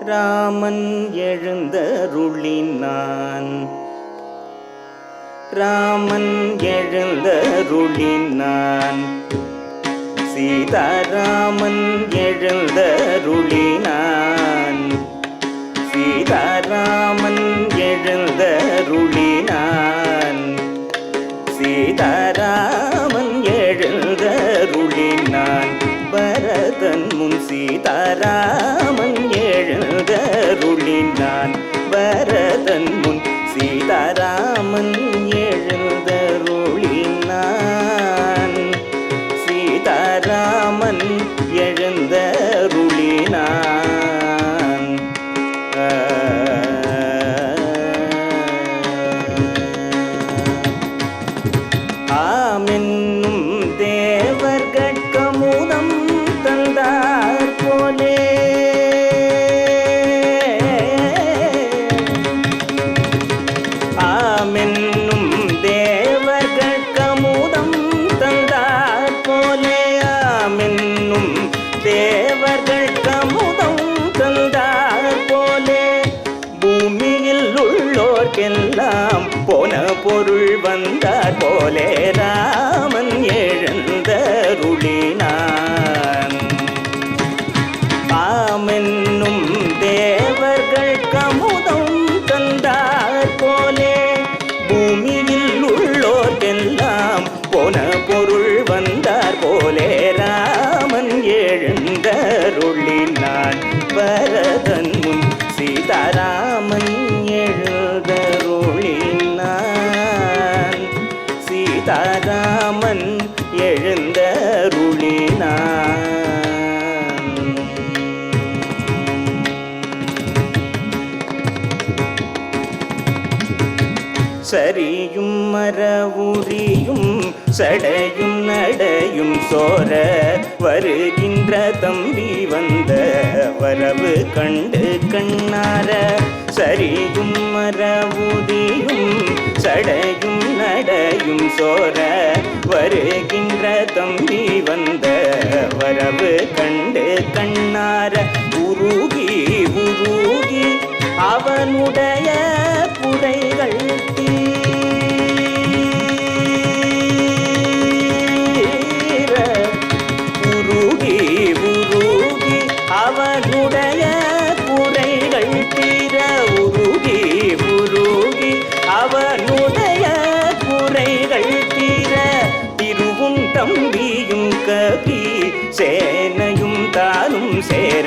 ராமன் எழுந்தருளினான். ராமன் எழுந்தருளினான். சீதாராமன் எழுந்தருளினான். சீதாராமன் எழுந்தருளினான். சீதாராமன் எழுந்தருளினான். பரதன் முன் சீதாராமன் எழுந்தருளினான். பரதன் முன் சீதாராமன் எழுந்தருளினான். சீதாராமன் எழுந்தருளினான். ஆமென்னும் தேவர்கட்கமுதம் தந்தார் போலே ஆமென்னும் தேவர்கட்கமுதம் தந்தார் போலே ஆமென்னும் தேவர்கட்கமுதம் தந்தார் போலே பூமியில் உள்ளோர்க்கெல்லாம் போன பொருள் வந்தார் போலே ராமன் எழுந்தருளினான். ஆமென்னும் தேவர்கட்கமுதம் தந்தார் போலே பூமியில் உள்ளோர்க்கெல்லாம் போன பொருள் வந்தார் போலே ராமன் எழுந்தருளினான். பரதன் முன் சீதாராமன் எழுந்தருளினான். சீதாராமன் எழுந்தருளினான். சரியும் மரவுரியும் சடையும் நடையும் சோர வருகின்ற தம்பி வந்த வரவு கண்டு கண்ணார சரியும் மரவுரியும் சடையும் நடையும் சோர வருகின்ற தம்பி வந்த வரவு கண்டு கண்ணார உருகி உருகி அவனுடைய புரைகள் தீர உருகி உருகி அவனுடைய புரைகள் தீர உருகி உருகி அவனுடைய புரைகள் தீர திருவும் தம்பியும் கவி சேனையும் தானும் சேர